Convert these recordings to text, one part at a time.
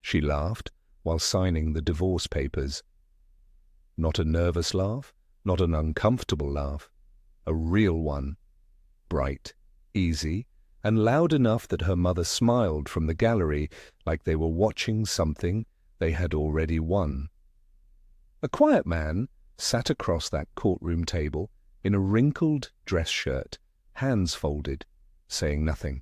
she laughed while signing the divorce papers. Not a nervous laugh, not an uncomfortable laugh, a real one, bright, easy, and loud enough that her mother smiled from the gallery like they were watching something they had already won. A quiet man sat across that courtroom table in a wrinkled dress shirt, hands folded, saying nothing.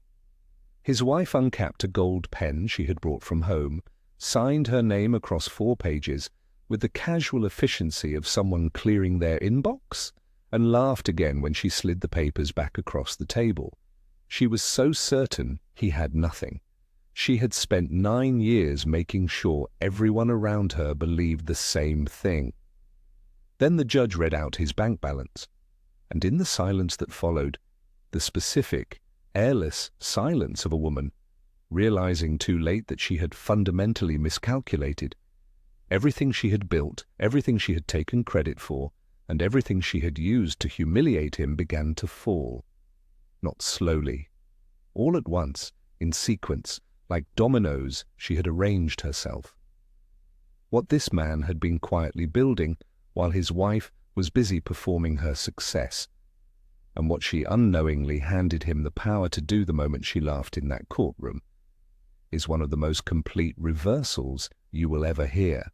His wife uncapped a gold pen she had brought from home, signed her name across 4 pages with the casual efficiency of someone clearing their inbox, and laughed again when she slid the papers back across the table. She was so certain he had nothing. She had spent 9 years making sure everyone around her believed the same thing. Then the judge read out his bank balance, and in the silence that followed, the specific, airless silence of a woman, realizing too late that she had fundamentally miscalculated. Everything she had built, everything she had taken credit for, and everything she had used to humiliate him began to fall. Not slowly. All at once, in sequence, like dominoes she had arranged herself. What this man had been quietly building while his wife was busy performing her success, and what she unknowingly handed him the power to do the moment she laughed in that courtroom, is one of the most complete reversals you will ever hear.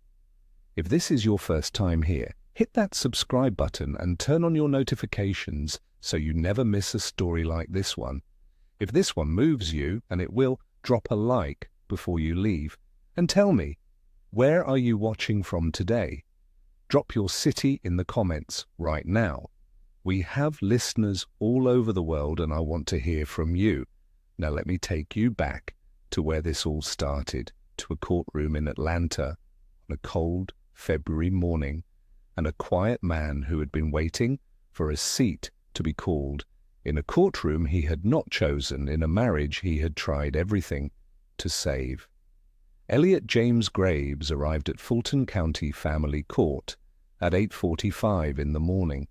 If this is your first time here, hit that subscribe button and turn on your notifications so you never miss a story like this one. If this one moves you, and it will, drop a like before you leave. And tell me, where are you watching from today? Drop your city in the comments right now. We have listeners all over the world and I want to hear from you. Now let me take you back to where this all started, to a courtroom in Atlanta on a cold February morning, and a quiet man who had been waiting for a seat to be called in a courtroom he had not chosen, in a marriage he had tried everything to save. Elliot James Graves arrived at Fulton County Family Court at 8:45 in the morning.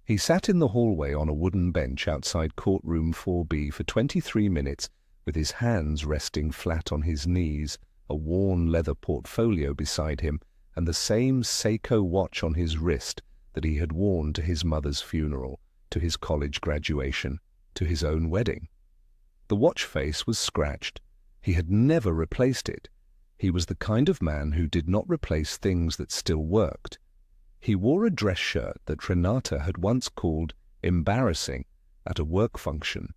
He sat in the hallway on a wooden bench outside courtroom 4B for 23 minutes with his hands resting flat on his knees, a worn leather portfolio beside him, and the same Seiko watch on his wrist that he had worn to his mother's funeral, to his college graduation, to his own wedding. The watch face was scratched. He had never replaced it. He was the kind of man who did not replace things that still worked. He wore a dress shirt that Renata had once called embarrassing at a work function.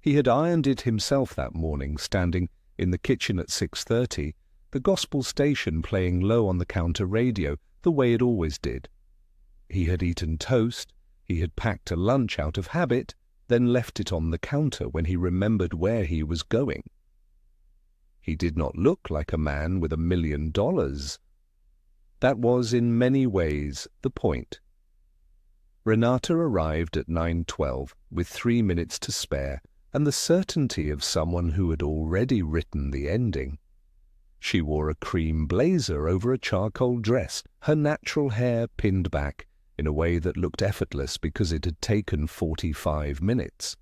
He had ironed it himself that morning, standing in the kitchen at 6:30, the gospel station playing low on the counter radio, the way it always did. He had eaten toast, he had packed a lunch out of habit, then left it on the counter when he remembered where he was going. He did not look like a man with $1 million. That was in many ways the point. Renata arrived at 9:12 with 3 minutes to spare and the certainty of someone who had already written the ending. She wore a cream blazer over a charcoal dress, her natural hair pinned back in a way that looked effortless because it had taken 45 minutes.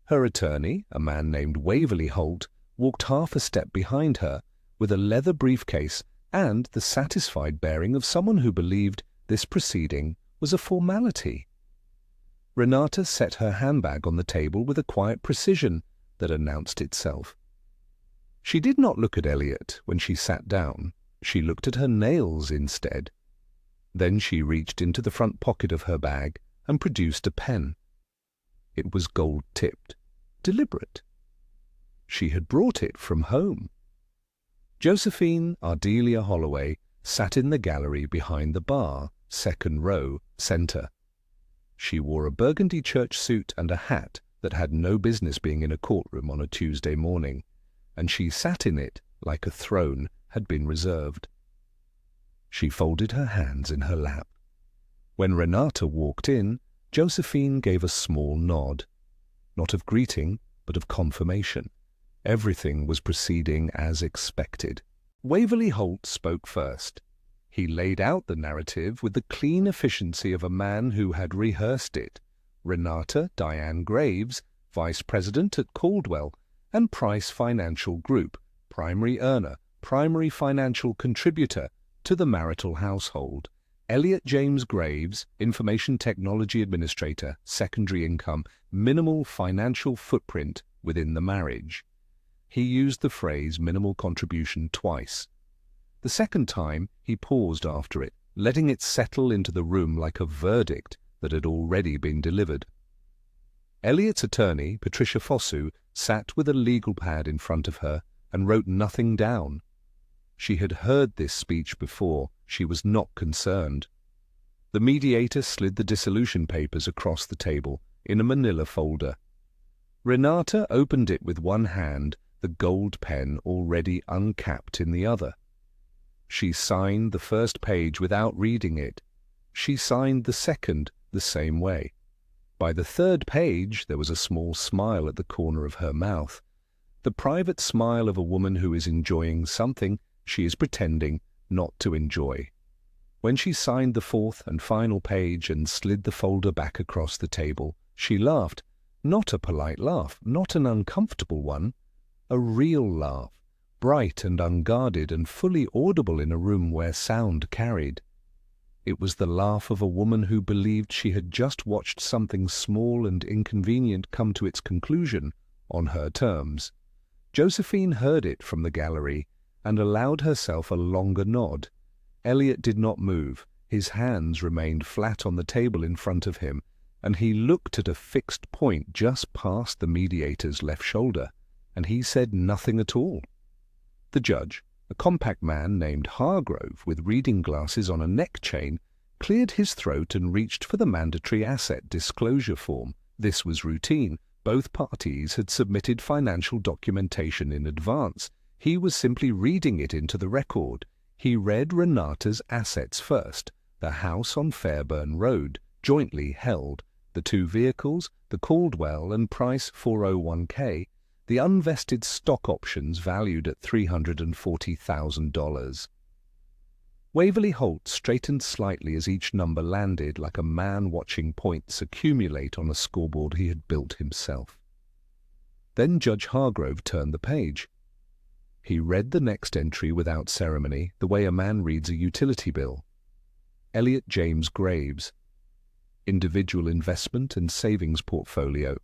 Her attorney, a man named Waverly Holt, walked half a step behind her with a leather briefcase and the satisfied bearing of someone who believed this proceeding was a formality. Renata set her handbag on the table with a quiet precision that announced itself. She did not look at Elliot when she sat down. She looked at her nails instead. Then she reached into the front pocket of her bag and produced a pen. It was gold-tipped, deliberate. She had brought it from home. Josephine Ardelia Holloway sat in the gallery behind the bar, second row, center. She wore a burgundy church suit and a hat that had no business being in a courtroom on a Tuesday morning, and she sat in it like a throne had been reserved. She folded her hands in her lap. When Renata walked in, Josephine gave a small nod, not of greeting, but of confirmation. Everything was proceeding as expected. Waverly Holt spoke first. He laid out the narrative with the clean efficiency of a man who had rehearsed it. Renata Diane Graves, vice president at Caldwell and Price Financial Group, primary earner, primary financial contributor to the marital household. Elliot James Graves, Information Technology Administrator, secondary income, minimal financial footprint within the marriage. He used the phrase minimal contribution twice. The second time, he paused after it, letting it settle into the room like a verdict that had already been delivered. Elliot's attorney, Patricia Fosu, sat with a legal pad in front of her and wrote nothing down. She had heard this speech before. She was not concerned. The mediator slid the dissolution papers across the table in a manila folder. Renata opened it with one hand, the gold pen already uncapped in the other. She signed the first page without reading it. She signed the second the same way. By the third page there was a small smile at the corner of her mouth, the private smile of a woman who is enjoying something she is pretending not to enjoy. When she signed the fourth and final page and slid the folder back across the table, she laughed. Not a polite laugh, not an uncomfortable one, a real laugh, bright and unguarded and fully audible in a room where sound carried. It was the laugh of a woman who believed she had just watched something small and inconvenient come to its conclusion on her terms. Josephine heard it from the gallery and allowed herself a longer nod. Elliot did not move. His hands remained flat on the table in front of him, and he looked at a fixed point just past the mediator's left shoulder, and he said nothing at all. The judge, a compact man named Hargrove with reading glasses on a neck chain, cleared his throat and reached for the mandatory asset disclosure form. This was routine. Both parties had submitted financial documentation in advance. He was simply reading it into the record. He read Renata's assets first: the house on Fairburn Road, jointly held, the two vehicles, the Caldwell and Price 401k, the unvested stock options valued at $340,000. Waverly Holt straightened slightly as each number landed, like a man watching points accumulate on a scoreboard he had built himself. Then Judge Hargrove turned the page. He read the next entry without ceremony, the way a man reads a utility bill. Elliot James Graves. Individual investment and savings portfolio.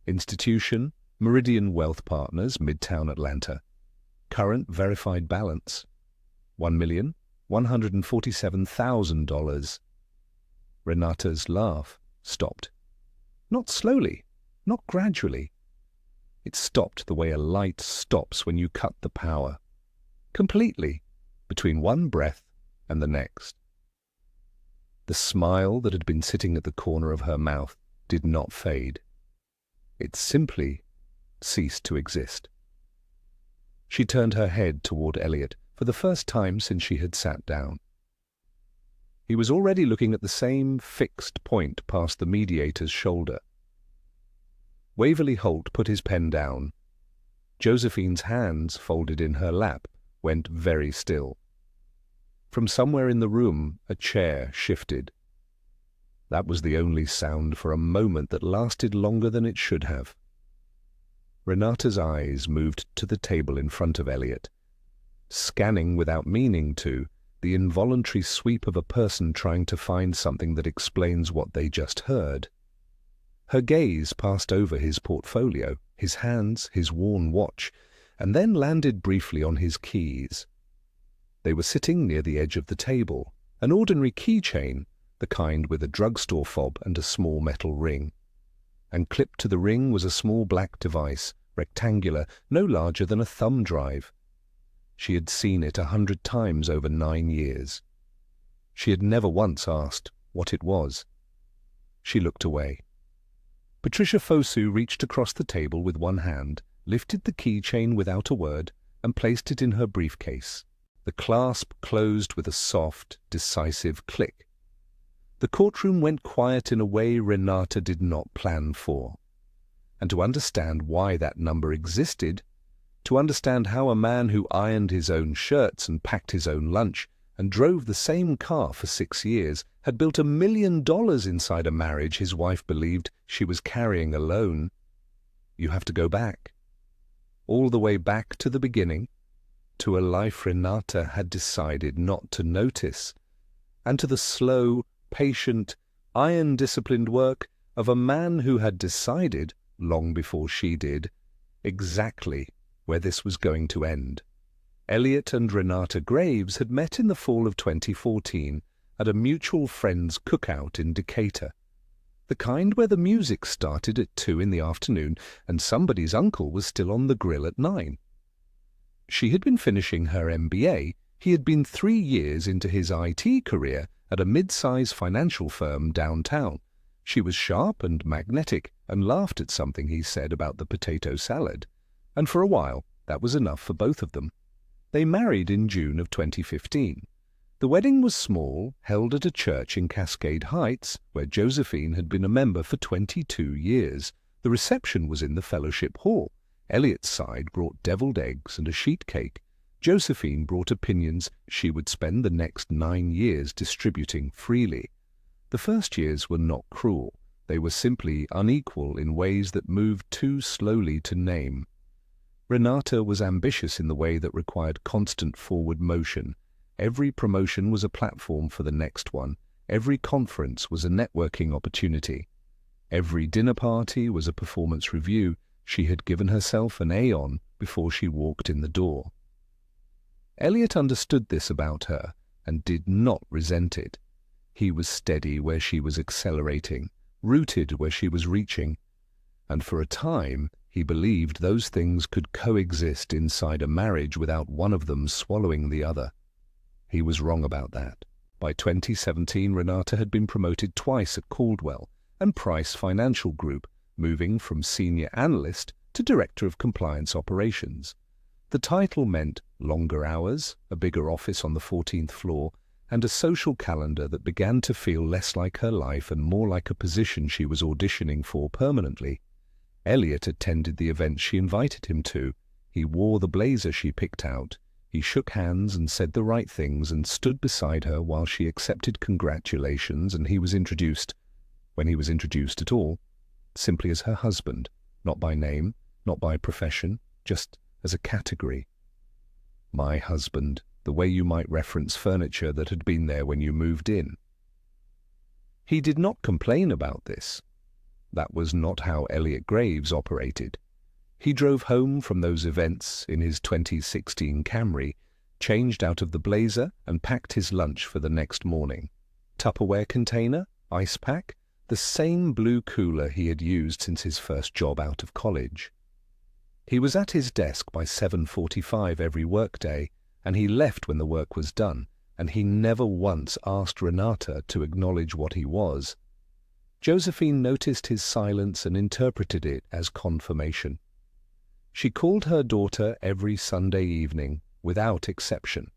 Institution, Meridian Wealth Partners, Midtown Atlanta. Current verified balance, $1,147,000. Renata's laugh stopped. Not slowly, not gradually. It stopped the way a light stops when you cut the power. Completely, between one breath and the next. The smile that had been sitting at the corner of her mouth did not fade. It simply ceased to exist. She turned her head toward Elliot for the first time since she had sat down. He was already looking at the same fixed point past the mediator's shoulder. Waverly Holt put his pen down. Josephine's hands, folded in her lap, went very still. From somewhere in the room, a chair shifted. That was the only sound for a moment that lasted longer than it should have. Renata's eyes moved to the table in front of Elliot, scanning without meaning to, the involuntary sweep of a person trying to find something that explains what they just heard. Her gaze passed over his portfolio, his hands, his worn watch, and then landed briefly on his keys. They were sitting near the edge of the table, an ordinary keychain, the kind with a drugstore fob and a small metal ring. And clipped to the ring was a small black device, rectangular, no larger than a thumb drive. She had seen it 100 times over 9 years. She had never once asked what it was. She looked away. Patricia Fosu reached across the table with one hand, lifted the keychain without a word, and placed it in her briefcase. The clasp closed with a soft, decisive click. The courtroom went quiet in a way Renata did not plan for. And to understand why that number existed, to understand how a man who ironed his own shirts and packed his own lunch and drove the same car for 6 years had built $1 million inside a marriage his wife believed she was carrying alone, you have to go back. All the way back to the beginning, to a life Renata had decided not to notice, and to the slow, patient, iron-disciplined work of a man who had decided, long before she did, exactly where this was going to end. Elliot and Renata Graves had met in the fall of 2014 at a mutual friend's cookout in Decatur, the kind where the music started at 2 in the afternoon and somebody's uncle was still on the grill at 9. She had been finishing her MBA. He had been 3 years into his IT career at a mid-size financial firm downtown. She was sharp and magnetic and laughed at something he said about the potato salad, and for a while that was enough for both of them. They married in June of 2015. The wedding was small, held at a church in Cascade Heights, where Josephine had been a member for 22 years. The reception was in the fellowship hall. Elliot's side brought deviled eggs and a sheet cake. Josephine brought opinions she would spend the next 9 years distributing freely. The first years were not cruel. They were simply unequal in ways that moved too slowly to name. Renata was ambitious in the way that required constant forward motion. Every promotion was a platform for the next one. Every conference was a networking opportunity. Every dinner party was a performance review. She had given herself an A on before she walked in the door. Elliot understood this about her and did not resent it. He was steady where she was accelerating, rooted where she was reaching, and for a time he believed those things could coexist inside a marriage without one of them swallowing the other. He was wrong about that. By 2017, Renata had been promoted twice at Caldwell and Price Financial Group, moving from senior analyst to director of compliance operations. The title meant longer hours, a bigger office on the 14th floor, and a social calendar that began to feel less like her life and more like a position she was auditioning for permanently. Elliot attended the events she invited him to. He wore the blazer she picked out. He shook hands and said the right things and stood beside her while she accepted congratulations, and he was introduced, when he was introduced at all, simply as her husband, not by name, not by profession, just as a category. My husband, the way you might reference furniture that had been there when you moved in. He did not complain about this. That was not how Elliot Graves operated. He drove home from those events in his 2016 Camry, changed out of the blazer and packed his lunch for the next morning. Tupperware container, ice pack, the same blue cooler he had used since his first job out of college. He was at his desk by 7:45 every workday, and he left when the work was done, and he never once asked Renata to acknowledge what he was. Josephine noticed his silence and interpreted it as confirmation. She called her daughter every Sunday evening, without exception,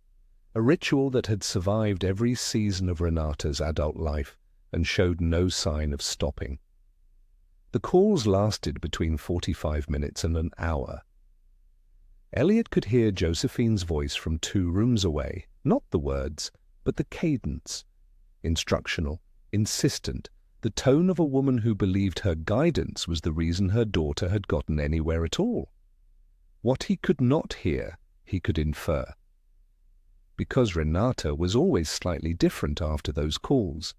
a ritual that had survived every season of Renata's adult life and showed no sign of stopping. The calls lasted between 45 minutes and an hour. Elliot could hear Josephine's voice from 2 rooms away, not the words, but the cadence. Instructional, insistent, the tone of a woman who believed her guidance was the reason her daughter had gotten anywhere at all. What he could not hear, he could infer. Because Renata was always slightly different after those calls.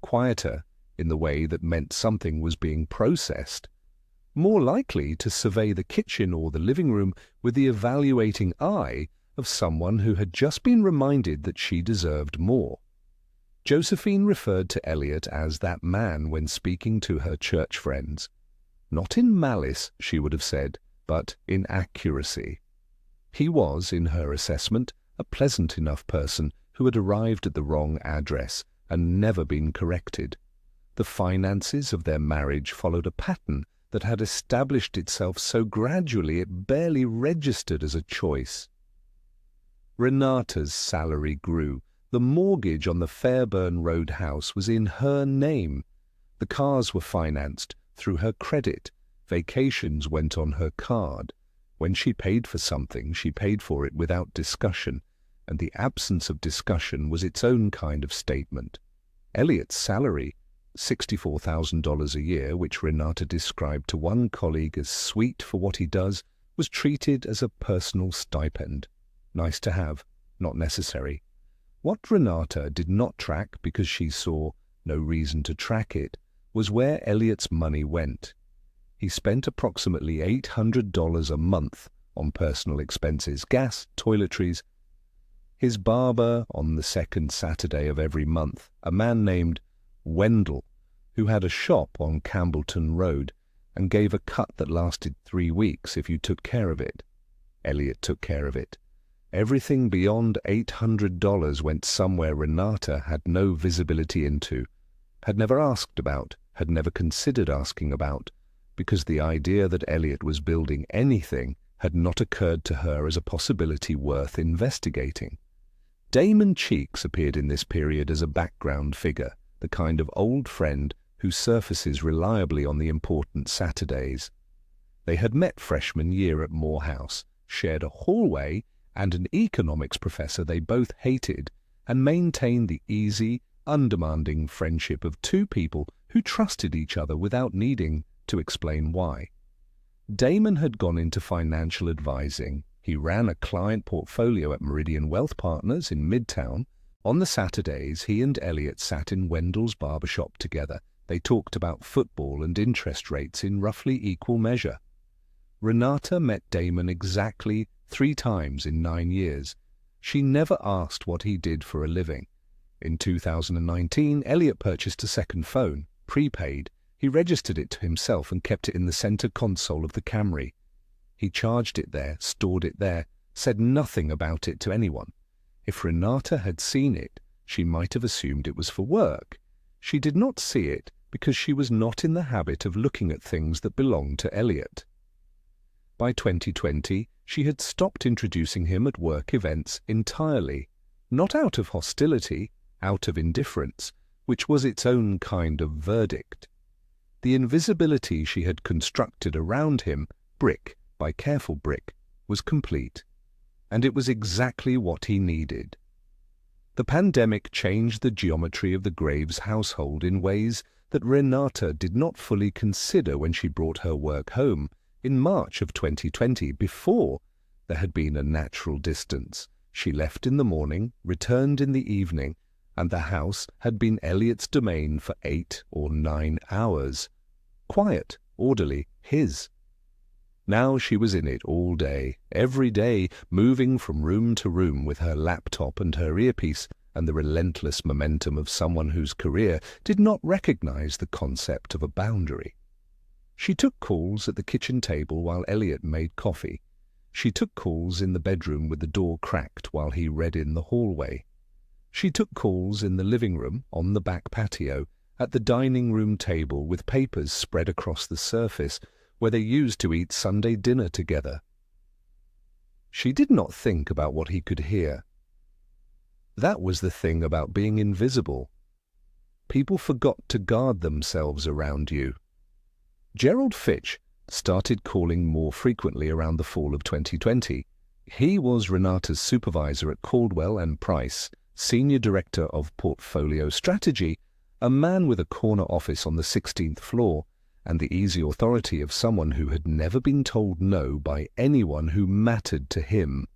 Quieter, in the way that meant something was being processed, more likely to survey the kitchen or the living room with the evaluating eye of someone who had just been reminded that she deserved more. Josephine referred to Elliot as that man when speaking to her church friends. Not in malice, she would have said, but in accuracy. He was, in her assessment, a pleasant enough person who had arrived at the wrong address and never been corrected. The finances of their marriage followed a pattern that had established itself so gradually it barely registered as a choice. Renata's salary grew. The mortgage on the Fairburn Road house was in her name. The cars were financed through her credit. Vacations went on her card. When she paid for something, she paid for it without discussion, and the absence of discussion was its own kind of statement. Elliot's salary, $64,000 a year, which Renata described to one colleague as sweet for what he does, was treated as a personal stipend. Nice to have, not necessary. What Renata did not track because she saw no reason to track it was where Elliot's money went. He spent approximately $800 a month on personal expenses, gas, toiletries. His barber on the second Saturday of every month, a man named Wendell, who had a shop on Campbellton Road and gave a cut that lasted 3 weeks if you took care of it. Elliot took care of it. Everything beyond $800 went somewhere Renata had no visibility into, had never asked about, had never considered asking about, because the idea that Elliot was building anything had not occurred to her as a possibility worth investigating. Damon Cheeks appeared in this period as a background figure, the kind of old friend who surfaces reliably on the important Saturdays. They had met freshman year at Morehouse, shared a hallway and an economics professor they both hated, and maintained the easy, undemanding friendship of two people who trusted each other without needing to explain why. Damon had gone into financial advising. He ran a client portfolio at Meridian Wealth Partners in Midtown. On the Saturdays, he and Elliot sat in Wendell's barbershop together. They talked about football and interest rates in roughly equal measure. Renata met Damon exactly 3 times in 9 years. She never asked what he did for a living. In 2019, Elliot purchased a second phone, prepaid. He registered it to himself and kept it in the center console of the Camry. He charged it there, stored it there, said nothing about it to anyone. If Renata had seen it, she might have assumed it was for work. She did not see it because she was not in the habit of looking at things that belonged to Elliot. By 2020, she had stopped introducing him at work events entirely, not out of hostility, out of indifference, which was its own kind of verdict. The invisibility she had constructed around him, brick by careful brick, was complete, and it was exactly what he needed. The pandemic changed the geometry of the Graves household in ways that Renata did not fully consider when she brought her work home in March of 2020, before there had been a natural distance. She left in the morning, returned in the evening, and the house had been Elliot's domain for 8 or 9 hours. Quiet, orderly, his. Now she was in it all day, every day, moving from room to room with her laptop and her earpiece, and the relentless momentum of someone whose career did not recognize the concept of a boundary. She took calls at the kitchen table while Elliot made coffee. She took calls in the bedroom with the door cracked while he read in the hallway. She took calls in the living room, on the back patio, at the dining room table with papers spread across the surface where they used to eat Sunday dinner together. She did not think about what he could hear. That was the thing about being invisible. People forgot to guard themselves around you. Gerald Fitch started calling more frequently around the fall of 2020. He was Renata's supervisor at Caldwell and Price, Senior Director of Portfolio Strategy, a man with a corner office on the 16th floor, and the easy authority of someone who had never been told no by anyone who mattered to him.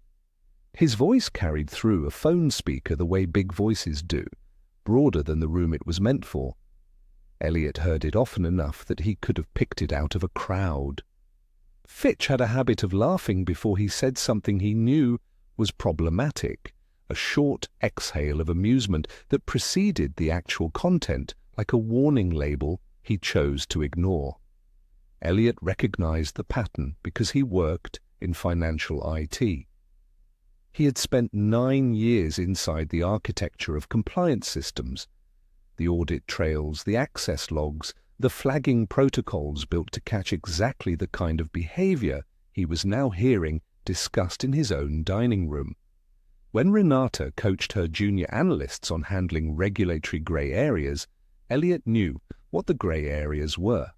His voice carried through a phone speaker the way big voices do, broader than the room it was meant for. Elliot heard it often enough that he could have picked it out of a crowd. Fitch had a habit of laughing before he said something he knew was problematic, a short exhale of amusement that preceded the actual content, like a warning label he chose to ignore. Elliot recognized the pattern because he worked in financial IT. He had spent 9 years inside the architecture of compliance systems, the audit trails, the access logs, the flagging protocols built to catch exactly the kind of behavior he was now hearing discussed in his own dining room. When Renata coached her junior analysts on handling regulatory grey areas, Elliot knew what the grey areas were.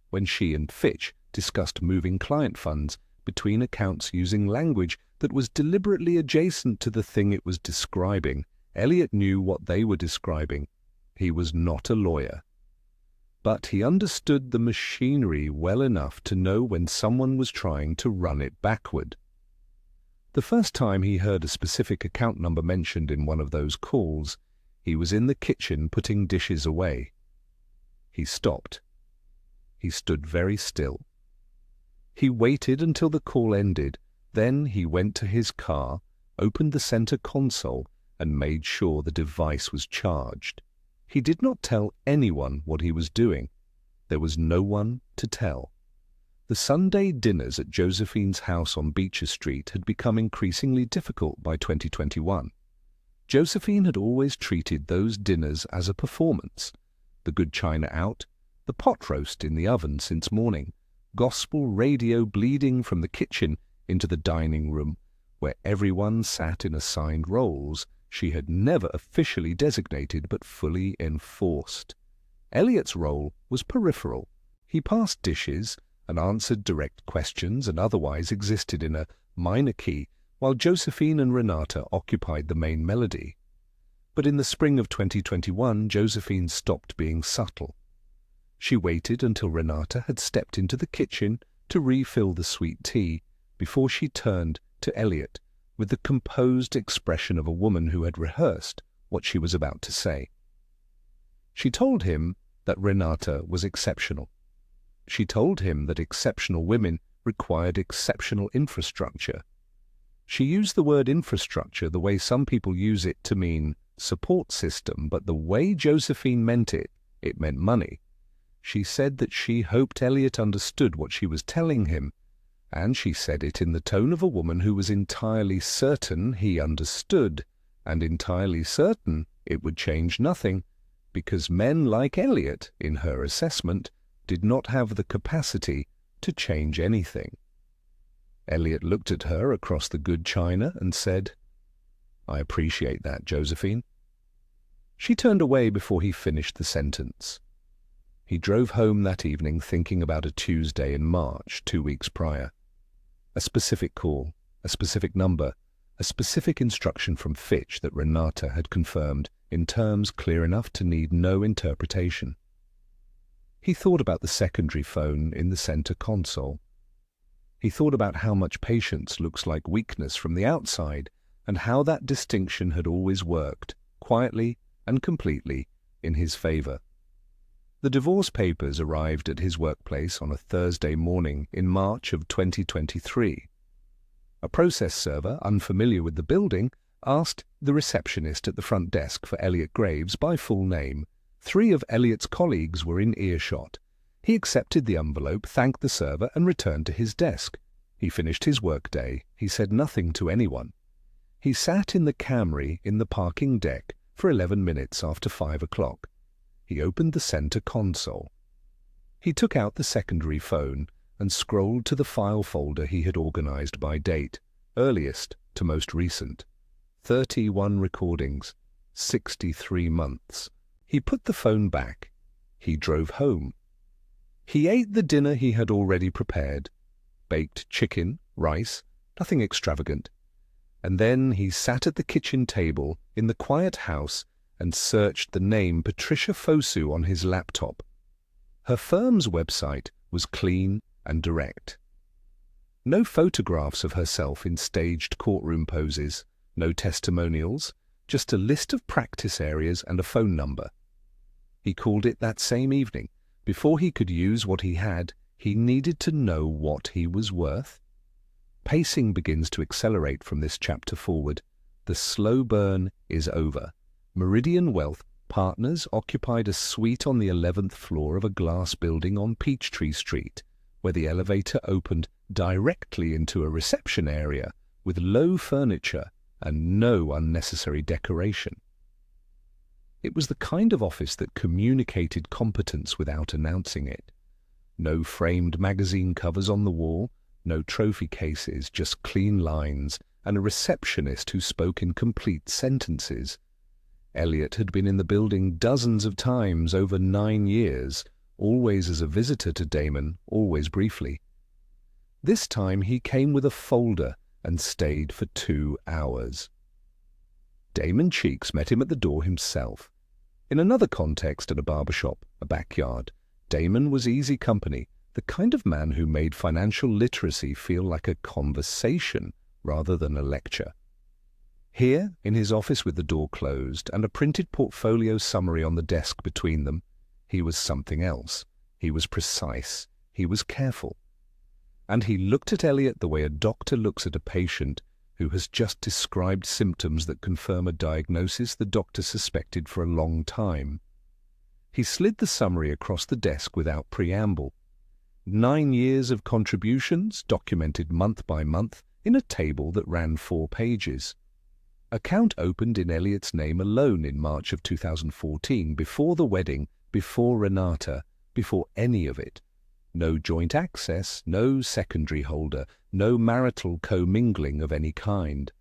When she and Fitch discussed moving client funds between accounts using language that was deliberately adjacent to the thing it was describing, Elliot knew what they were describing. He was not a lawyer. but he understood the machinery well enough to know when someone was trying to run it backward. The first time he heard a specific account number mentioned in one of those calls, he was in the kitchen putting dishes away. He stopped. He stood very still. He waited until the call ended. Then he went to his car, opened the center console, and made sure the device was charged. He did not tell anyone what he was doing. There was no one to tell. The Sunday dinners at Josephine's house on Beecher Street had become increasingly difficult by 2021. Josephine had always treated those dinners as a performance. The good china out, the pot roast in the oven since morning, gospel radio bleeding from the kitchen into the dining room, where everyone sat in assigned roles she had never officially designated but fully enforced. Elliot's role was peripheral. He passed dishes and answered direct questions and otherwise existed in a minor key, while Josephine and Renata occupied the main melody. But in the spring of 2021, Josephine stopped being subtle. She waited until Renata had stepped into the kitchen to refill the sweet tea before she turned to Elliot with the composed expression of a woman who had rehearsed what she was about to say. She told him that Renata was exceptional. She told him that exceptional women required exceptional infrastructure. She used the word infrastructure the way some people use it to mean support system, but the way Josephine meant it, it meant money. She said that she hoped Elliot understood what she was telling him, and she said it in the tone of a woman who was entirely certain he understood, and entirely certain it would change nothing, because men like Elliot, in her assessment, did not have the capacity to change anything. Elliot looked at her across the good china and said, "I appreciate that, Josephine." She turned away before he finished the sentence. He drove home that evening thinking about a Tuesday in March 2 weeks prior. A specific call, a specific number, a specific instruction from Fitch that Renata had confirmed in terms clear enough to need no interpretation. He thought about the secondary phone in the center console. He thought about how much patience looks like weakness from the outside and how that distinction had always worked, quietly and completely, in his favor. The divorce papers arrived at his workplace on a Thursday morning in March of 2023. A process server, unfamiliar with the building, asked the receptionist at the front desk for Elliot Graves by full name. 3 of Elliot's colleagues were in earshot. He accepted the envelope, thanked the server, and returned to his desk. He finished his workday. He said nothing to anyone. He sat in the Camry in the parking deck for 11 minutes after 5 o'clock. He opened the center console. He took out the secondary phone and scrolled to the file folder he had organized by date, earliest to most recent. 31 recordings, 63 months. He put the phone back. He drove home. He ate the dinner he had already prepared. Baked chicken, rice, nothing extravagant. And then he sat at the kitchen table in the quiet house and searched the name Patricia Fosu on his laptop. Her firm's website was clean and direct. No photographs of herself in staged courtroom poses, no testimonials, just a list of practice areas and a phone number. He called it that same evening. Before he could use what he had, he needed to know what he was worth. Pacing begins to accelerate from this chapter forward. The slow burn is over. Meridian Wealth Partners occupied a suite on the 11th floor of a glass building on Peachtree Street, where the elevator opened directly into a reception area with low furniture and no unnecessary decoration. It was the kind of office that communicated competence without announcing it. No framed magazine covers on the wall, no trophy cases, just clean lines, and a receptionist who spoke in complete sentences. Elliot had been in the building dozens of times over 9 years, always as a visitor to Damon, always briefly. This time he came with a folder and stayed for 2 hours. Damon Cheeks met him at the door himself. In another context at a barbershop, a backyard, Damon was easy company, the kind of man who made financial literacy feel like a conversation rather than a lecture. Here, in his office with the door closed and a printed portfolio summary on the desk between them, he was something else. He was precise. He was careful. And he looked at Elliot the way a doctor looks at a patient who has just described symptoms that confirm a diagnosis the doctor suspected for a long time. He slid the summary across the desk without preamble. 9 years of contributions, documented month by month, in a table that ran 4 pages. Account opened in Elliot's name alone in March of 2014, before the wedding, before Renata, before any of it. No joint access, no secondary holder, no marital commingling of any kind.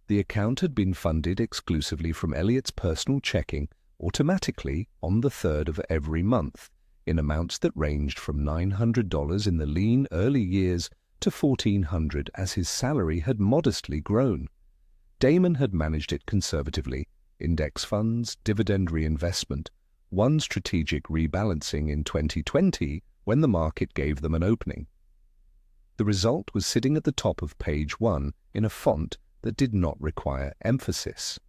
The account had been funded exclusively from Elliot's personal checking, automatically on the 3rd of every month, in amounts that ranged from $900 in the lean early years to $1,400 as his salary had modestly grown. Damon had managed it conservatively, index funds, dividend reinvestment, one strategic rebalancing in 2020 when the market gave them an opening. The result was sitting at the top of page 1 in a font that did not require emphasis.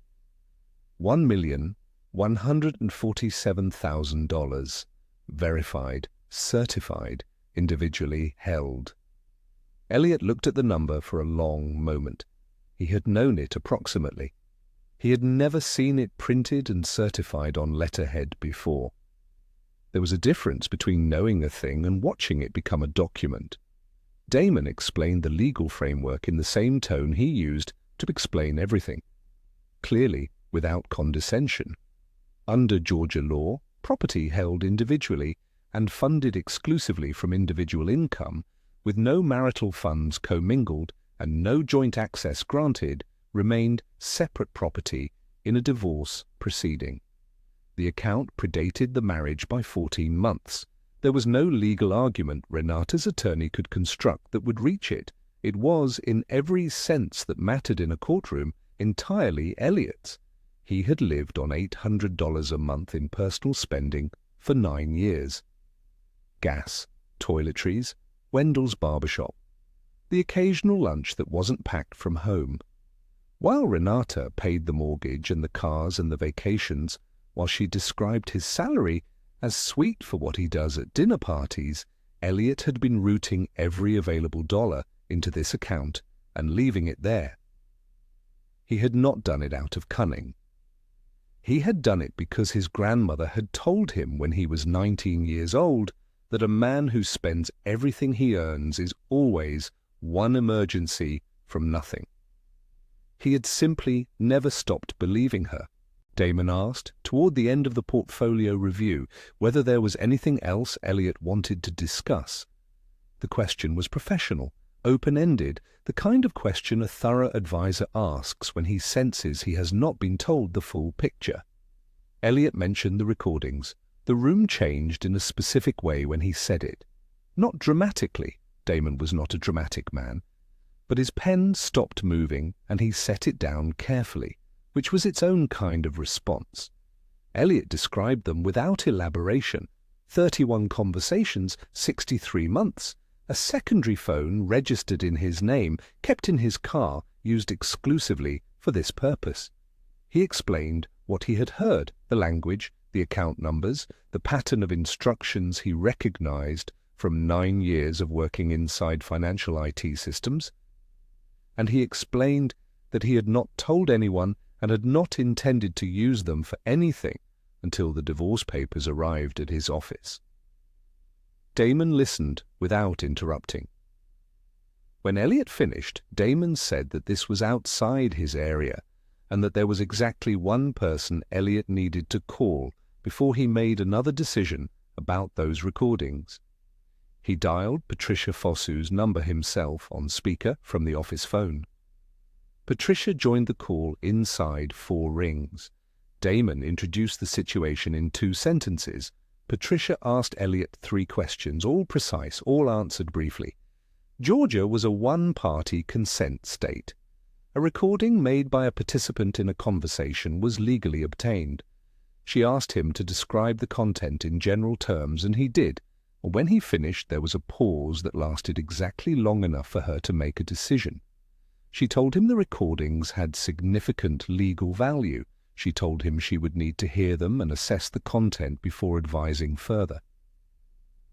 $1,147,000, verified, certified, individually held. Elliot looked at the number for a long moment. He had known it approximately. He had never seen it printed and certified on letterhead before. There was a difference between knowing a thing and watching it become a document. Damon explained the legal framework in the same tone he used to explain everything. Clearly, without condescension. Under Georgia law, property held individually and funded exclusively from individual income, with no marital funds commingled and no joint access granted, remained separate property in a divorce proceeding. The account predated the marriage by 14 months. There was no legal argument Renata's attorney could construct that would reach it. It was, in every sense that mattered in a courtroom, entirely Elliot's. He had lived on $800 a month in personal spending for 9 years. Gas, toiletries, Wendell's barbershop, the occasional lunch that wasn't packed from home. While Renata paid the mortgage and the cars and the vacations, while she described his salary as sweet for what he does at dinner parties, Elliot had been routing every available dollar into this account and leaving it there. He had not done it out of cunning. He had done it because his grandmother had told him when he was 19 years old that a man who spends everything he earns is always one emergency from nothing. He had simply never stopped believing her. Damon asked, toward the end of the portfolio review, whether there was anything else Elliot wanted to discuss. The question was professional, open-ended, the kind of question a thorough advisor asks when he senses he has not been told the full picture. Elliot mentioned the recordings. The room changed in a specific way when he said it. Not dramatically. Damon was not a dramatic man. But his pen stopped moving and he set it down carefully, which was its own kind of response. Elliot described them without elaboration. 31 conversations, 63 months. A secondary phone registered in his name, kept in his car, used exclusively for this purpose. He explained what he had heard, the language, the account numbers, the pattern of instructions he recognized from 9 years of working inside financial IT systems. And he explained that he had not told anyone and had not intended to use them for anything until the divorce papers arrived at his office. Damon listened without interrupting. When Elliot finished, Damon said that this was outside his area and that there was exactly one person Elliot needed to call before he made another decision about those recordings. He dialed Patricia Fosu's number himself on speaker from the office phone. Patricia joined the call inside 4 rings. Damon introduced the situation in 2 sentences. Patricia asked Elliot 3 questions, all precise, all answered briefly. Georgia was a one-party consent state. A recording made by a participant in a conversation was legally obtained. She asked him to describe the content in general terms, and he did. And when he finished, there was a pause that lasted exactly long enough for her to make a decision. She told him the recordings had significant legal value. She told him she would need to hear them and assess the content before advising further.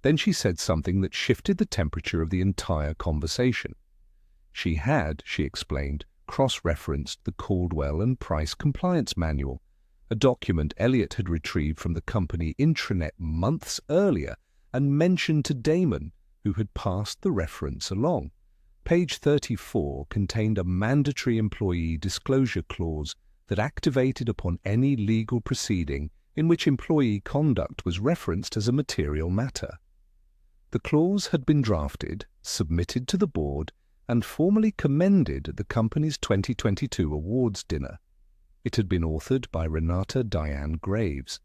Then she said something that shifted the temperature of the entire conversation. She had, she explained, cross-referenced the Caldwell and Price Compliance Manual, a document Elliot had retrieved from the company intranet months earlier and mentioned to Damon, who had passed the reference along. Page 34 contained a mandatory employee disclosure clause that activated upon any legal proceeding in which employee conduct was referenced as a material matter. The clause had been drafted, submitted to the board, and formally commended at the company's 2022 awards dinner. It had been authored by Renata Diane Graves.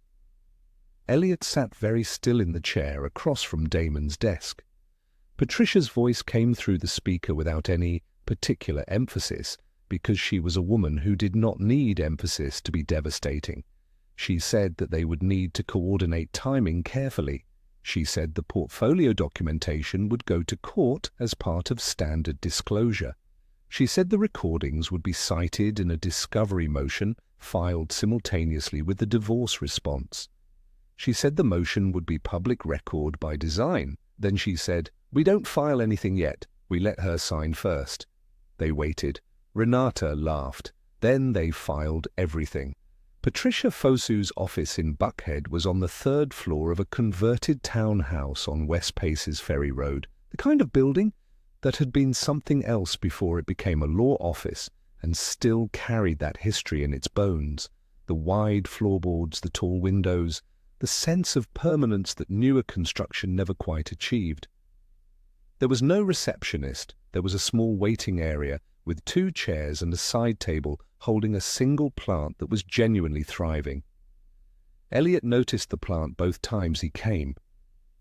Elliot sat very still in the chair across from Damon's desk. Patricia's voice came through the speaker without any particular emphasis, because she was a woman who did not need emphasis to be devastating. She said that they would need to coordinate timing carefully. She said the portfolio documentation would go to court as part of standard disclosure. She said the recordings would be cited in a discovery motion filed simultaneously with the divorce response. She said the motion would be public record by design. Then she said, "We don't file anything yet. We let her sign first." They waited. Renata laughed. Then they filed everything. Patricia Fosu's office in Buckhead was on the third floor of a converted townhouse on West Paces Ferry Road, the kind of building that had been something else before it became a law office and still carried that history in its bones. The wide floorboards, the tall windows, the sense of permanence that newer construction never quite achieved. There was no receptionist. There was a small waiting area with 2 chairs and a side table holding a single plant that was genuinely thriving. Elliot noticed the plant both times he came.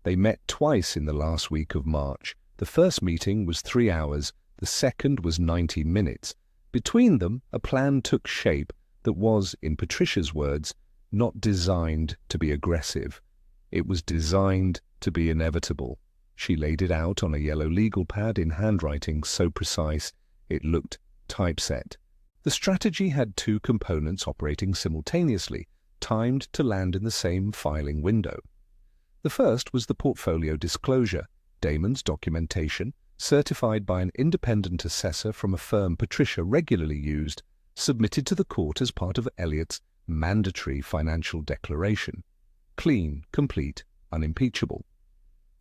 They met twice in the last week of March. The first meeting was 3 hours, the second was 90 minutes. Between them, a plan took shape that was, in Patricia's words, not designed to be aggressive. It was designed to be inevitable. She laid it out on a yellow legal pad in handwriting so precise it looked typeset. The strategy had 2 components operating simultaneously, timed to land in the same filing window. The first was the portfolio disclosure, Damon's documentation, certified by an independent assessor from a firm Patricia regularly used, submitted to the court as part of Elliot's mandatory financial declaration. Clean, complete, unimpeachable.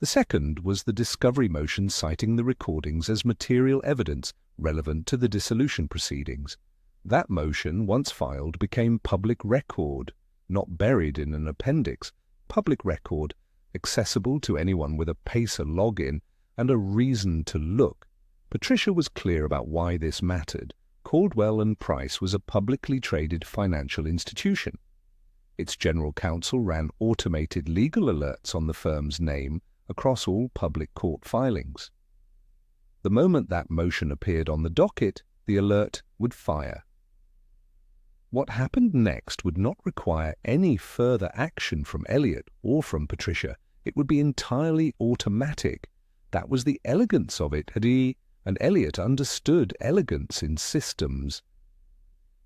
The second was the discovery motion citing the recordings as material evidence relevant to the dissolution proceedings. That motion, once filed, became public record, not buried in an appendix, public record, accessible to anyone with a PACER login and a reason to look. Patricia was clear about why this mattered. Caldwell and Price was a publicly traded financial institution. Its general counsel ran automated legal alerts on the firm's name across all public court filings. The moment that motion appeared on the docket, the alert would fire. What happened next would not require any further action from Elliot or from Patricia. It would be entirely automatic. That was the elegance of it. And Elliot understood elegance in systems.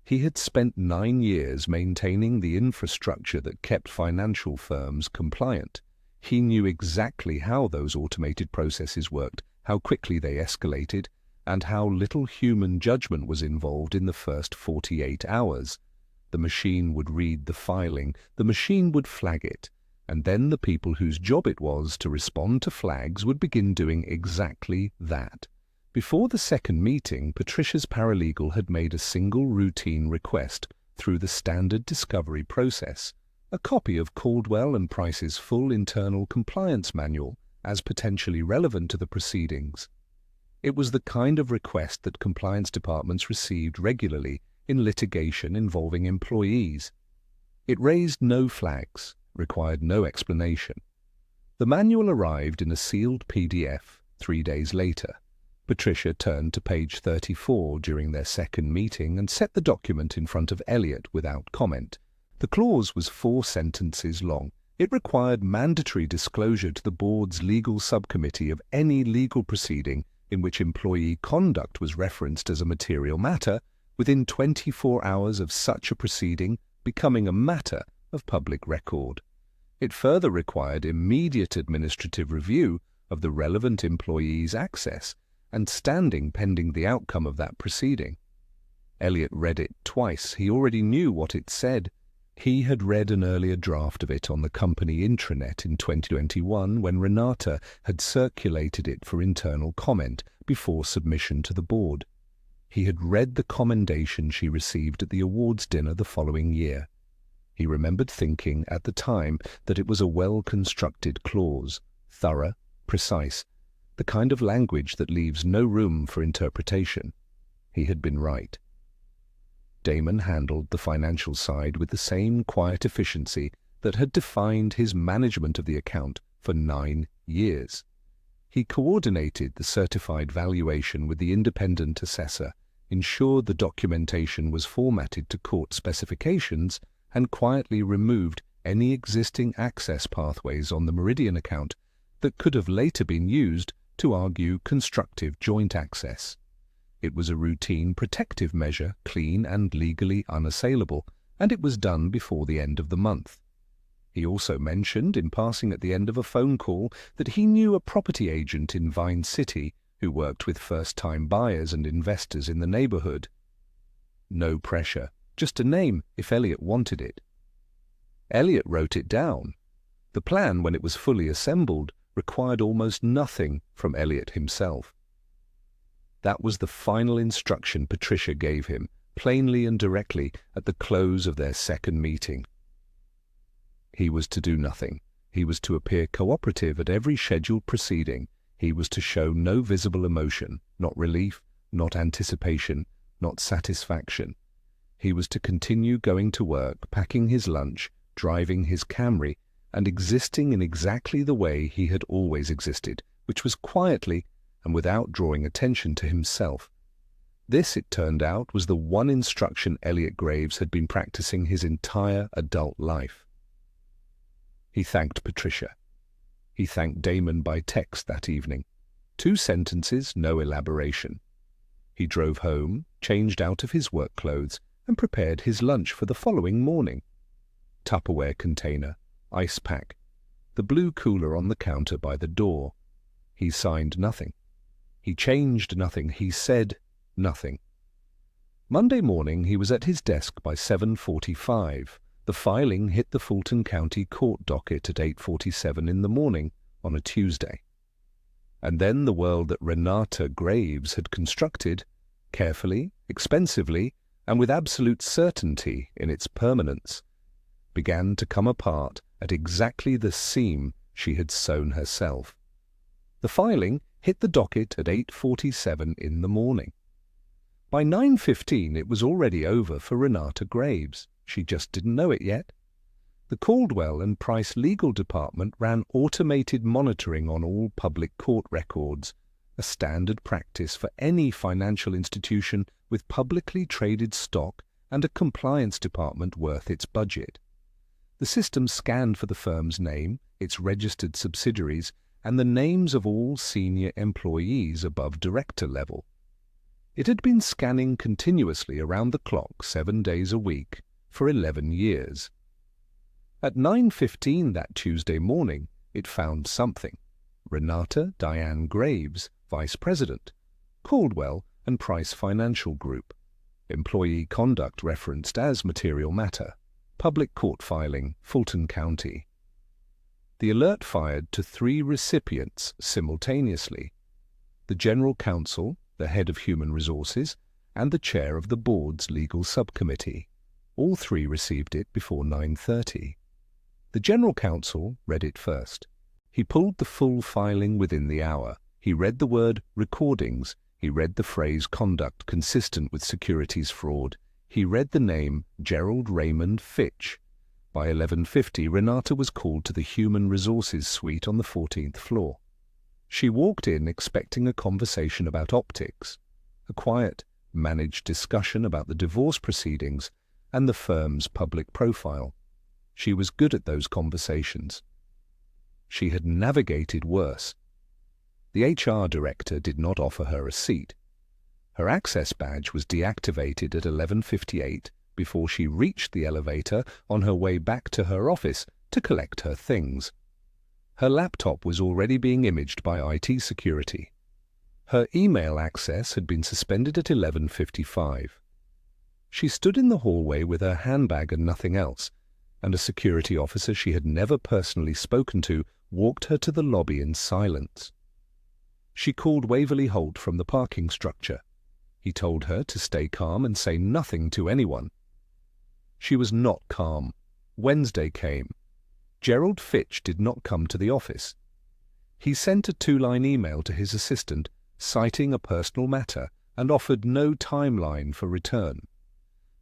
He had spent 9 years maintaining the infrastructure that kept financial firms compliant. He knew exactly how those automated processes worked, how quickly they escalated, and how little human judgment was involved in the first 48 hours. The machine would read the filing, the machine would flag it, and then the people whose job it was to respond to flags would begin doing exactly that. Before the second meeting, Patricia's paralegal had made a single routine request through the standard discovery process, a copy of Caldwell and Price's full internal compliance manual as potentially relevant to the proceedings. It was the kind of request that compliance departments received regularly in litigation involving employees. It raised no flags, required no explanation. The manual arrived in a sealed PDF 3 days later. Patricia turned to page 34 during their second meeting and set the document in front of Elliot without comment. The clause was 4 sentences long. It required mandatory disclosure to the board's legal subcommittee of any legal proceeding in which employee conduct was referenced as a material matter within 24 hours of such a proceeding becoming a matter of public record. It further required immediate administrative review of the relevant employee's access and standing pending the outcome of that proceeding. Elliot read it twice. He already knew what it said. He had read an earlier draft of it on the company intranet in 2021 when Renata had circulated it for internal comment before submission to the board. He had read the commendation she received at the awards dinner the following year. He remembered thinking at the time that it was a well-constructed clause, thorough, precise, the kind of language that leaves no room for interpretation. He had been right. Damon handled the financial side with the same quiet efficiency that had defined his management of the account for 9 years. He coordinated the certified valuation with the independent assessor, ensured the documentation was formatted to court specifications, and quietly removed any existing access pathways on the Meridian account that could have later been used to argue constructive joint access. It was a routine protective measure, clean and legally unassailable, and it was done before the end of the month. He also mentioned, in passing at the end of a phone call, that he knew a property agent in Vine City who worked with first-time buyers and investors in the neighborhood. No pressure, just a name if Elliot wanted it. Elliot wrote it down. The plan, when it was fully assembled, required almost nothing from Elliot himself. That was the final instruction Patricia gave him, plainly and directly, at the close of their second meeting. He was to do nothing. He was to appear cooperative at every scheduled proceeding. He was to show no visible emotion, not relief, not anticipation, not satisfaction. He was to continue going to work, packing his lunch, driving his Camry, and existing in exactly the way he had always existed, which was quietly and without drawing attention to himself. This, it turned out, was the one instruction Elliot Graves had been practicing his entire adult life. He thanked Patricia. He thanked Damon by text that evening. 2 sentences, no elaboration. He drove home, changed out of his work clothes, and prepared his lunch for the following morning. Tupperware container, ice pack, the blue cooler on the counter by the door. He signed nothing. He changed nothing. He said nothing. Monday morning he was at his desk by 7:45. The filing hit the Fulton County Court docket at 8:47 in the morning on a Tuesday. And then the world that Renata Graves had constructed, carefully, expensively, and with absolute certainty in its permanence, began to come apart at exactly the seam she had sown herself. The filing hit the docket at 8:47 in the morning. By 9:15 it was already over for Renata Graves. She just didn't know it yet. The Caldwell and Price legal department ran automated monitoring on all public court records, a standard practice for any financial institution with publicly traded stock and a compliance department worth its budget. The system scanned for the firm's name, its registered subsidiaries, and the names of all senior employees above director level. It had been scanning continuously around the clock 7 days a week for 11 years. At 9:15 that Tuesday morning, it found something. Renata Diane Graves, Vice President, Caldwell and Price Financial Group. Employee conduct referenced as material matter. Public court filing, Fulton County. The alert fired to 3 recipients simultaneously: the General Counsel, the Head of Human Resources, and the Chair of the Board's Legal Subcommittee. All 3 received it before 9:30. The General Counsel read it first. He pulled the full filing within the hour. He read the word recordings. He read the phrase conduct consistent with securities fraud. He read the name Gerald Raymond Fitch. By 11:50, Renata was called to the Human Resources suite on the 14th floor. She walked in expecting a conversation about optics, a quiet, managed discussion about the divorce proceedings, and the firm's public profile. She was good at those conversations. She had navigated worse. The HR director did not offer her a seat. Her access badge was deactivated at 11:58 before she reached the elevator on her way back to her office to collect her things. Her laptop was already being imaged by IT security. Her email access had been suspended at 11:55. She stood in the hallway with her handbag and nothing else, and a security officer she had never personally spoken to walked her to the lobby in silence. She called Waverly Holt from the parking structure. He told her to stay calm and say nothing to anyone. She was not calm. Wednesday came. Gerald Fitch did not come to the office. He sent a 2-line email to his assistant, citing a personal matter, and offered no timeline for return.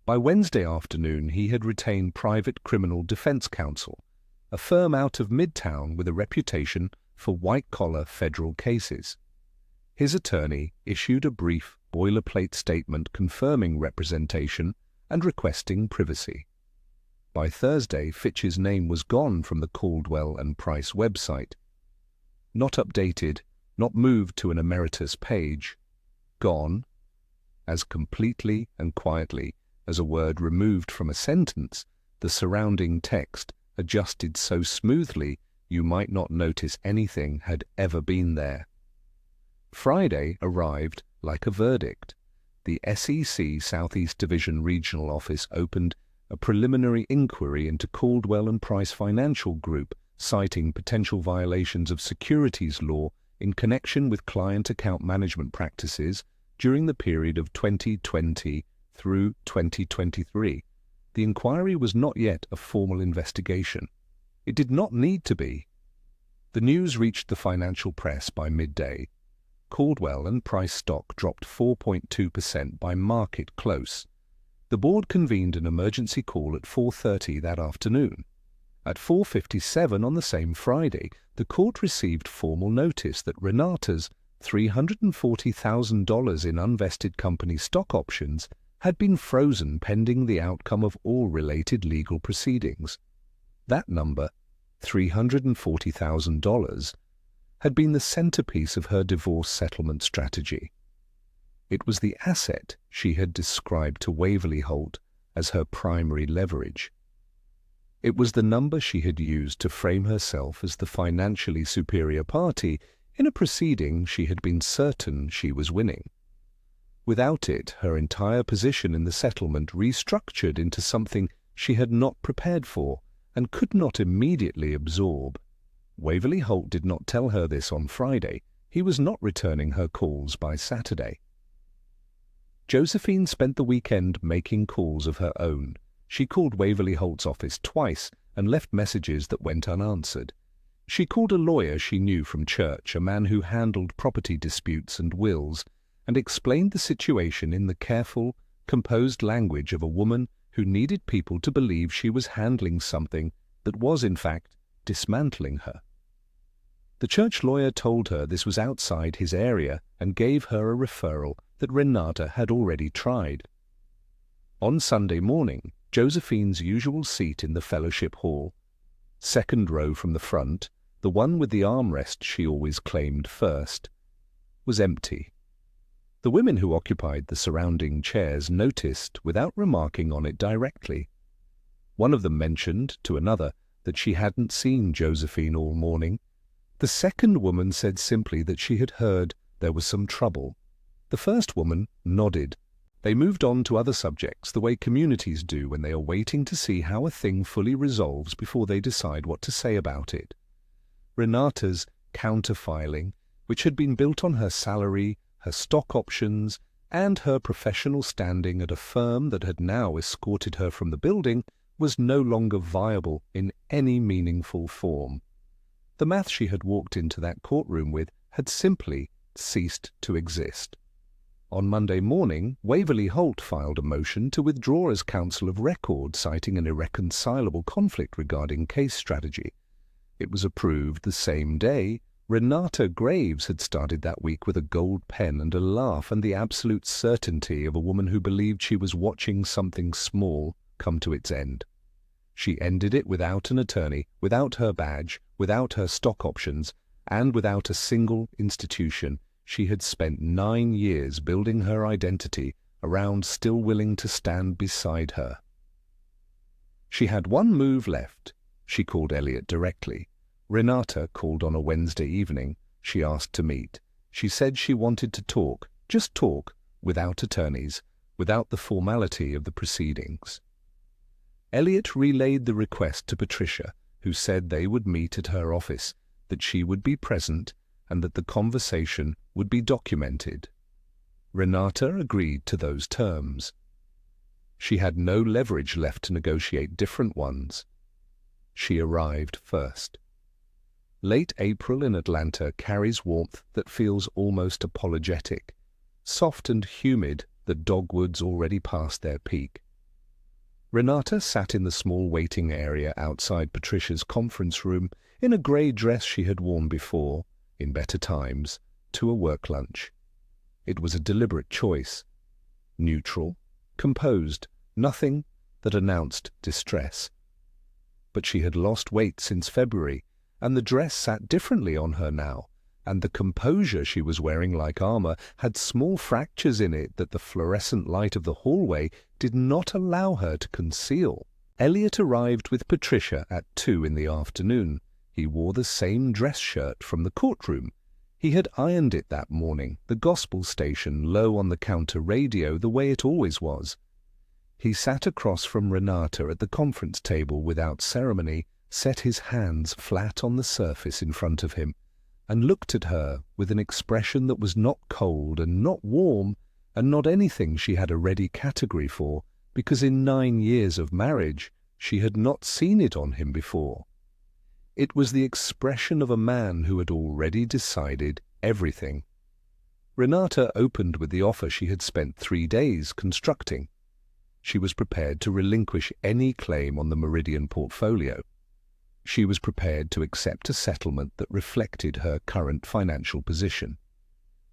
By Wednesday afternoon he had retained Private Criminal Defense Counsel, a firm out of Midtown with a reputation for white-collar federal cases. His attorney issued a brief boilerplate statement confirming representation and requesting privacy. By Thursday, Fitch's name was gone from the Caldwell and Price website. Not updated, not moved to an emeritus page. Gone, as completely and quietly as a word removed from a sentence, the surrounding text adjusted so smoothly you might not notice anything had ever been there. Friday arrived like a verdict. The SEC Southeast Division Regional Office opened a preliminary inquiry into Caldwell and Price Financial Group, citing potential violations of securities law in connection with client account management practices during the period of 2020 through 2023. The inquiry was not yet a formal investigation. It did not need to be. The news reached the financial press by midday. Caldwell and Price stock dropped 4.2% by market close. The board convened an emergency call at 4:30 that afternoon. At 4:57 on the same Friday, the court received formal notice that Renata's $340,000 in unvested company stock options had been frozen pending the outcome of all related legal proceedings. That number, $340,000, had been the centerpiece of her divorce settlement strategy. It was the asset she had described to Waverly Holt as her primary leverage. It was the number she had used to frame herself as the financially superior party in a proceeding she had been certain she was winning. Without it, her entire position in the settlement restructured into something she had not prepared for and could not immediately absorb. Waverly Holt did not tell her this on Friday. He was not returning her calls by Saturday. Josephine spent the weekend making calls of her own. She called Waverly Holt's office twice and left messages that went unanswered. She called a lawyer she knew from church, a man who handled property disputes and wills, and explained the situation in the careful, composed language of a woman who needed people to believe she was handling something that was, in fact, dismantling her. The church lawyer told her this was outside his area and gave her a referral that Renata had already tried. On Sunday morning, Josephine's usual seat in the fellowship hall, second row from the front, the one with the armrest she always claimed first, was empty. The women who occupied the surrounding chairs noticed without remarking on it directly. One of them mentioned to another that she hadn't seen Josephine all morning. The second woman said simply that she had heard there was some trouble. The first woman nodded. They moved on to other subjects the way communities do when they are waiting to see how a thing fully resolves before they decide what to say about it. Renata's counterfiling, which had been built on her salary, her stock options, and her professional standing at a firm that had now escorted her from the building, was no longer viable in any meaningful form. The math she had walked into that courtroom with had simply ceased to exist. On Monday morning, Waverly Holt filed a motion to withdraw as counsel of record, citing an irreconcilable conflict regarding case strategy. It was approved the same day. Renata Graves had started that week with a gold pen and a laugh and the absolute certainty of a woman who believed she was watching something small come to its end. She ended it without an attorney, without her badge, without her stock options, and without a single institution. She had spent 9 years building her identity around still willing to stand beside her. She had one move left. She called Elliot directly. Renata called on a Wednesday evening. She asked to meet. She said she wanted to talk, just talk, without attorneys, without the formality of the proceedings. Elliot relayed the request to Patricia, who said they would meet at her office, that she would be present, and that the conversation would be documented. Renata agreed to those terms. She had no leverage left to negotiate different ones. She arrived first. Late April in Atlanta carries warmth that feels almost apologetic, soft and humid, the dogwoods already past their peak. Renata sat in the small waiting area outside Patricia's conference room in a grey dress she had worn before, in better times, to a work lunch. It was a deliberate choice. Neutral, composed, nothing that announced distress. But she had lost weight since February, and the dress sat differently on her now, and the composure she was wearing like armor had small fractures in it that the fluorescent light of the hallway did not allow her to conceal. Elliot arrived with Patricia at 2 in the afternoon. He wore the same dress shirt from the courtroom. He had ironed it that morning, the gospel station low on the counter radio the way it always was. He sat across from Renata at the conference table without ceremony, set his hands flat on the surface in front of him, and looked at her with an expression that was not cold and not warm and not anything she had a ready category for, because in 9 years of marriage she had not seen it on him before. It was the expression of a man who had already decided everything. Renata opened with the offer she had spent 3 days constructing. She was prepared to relinquish any claim on the Meridian portfolio. She was prepared to accept a settlement that reflected her current financial position.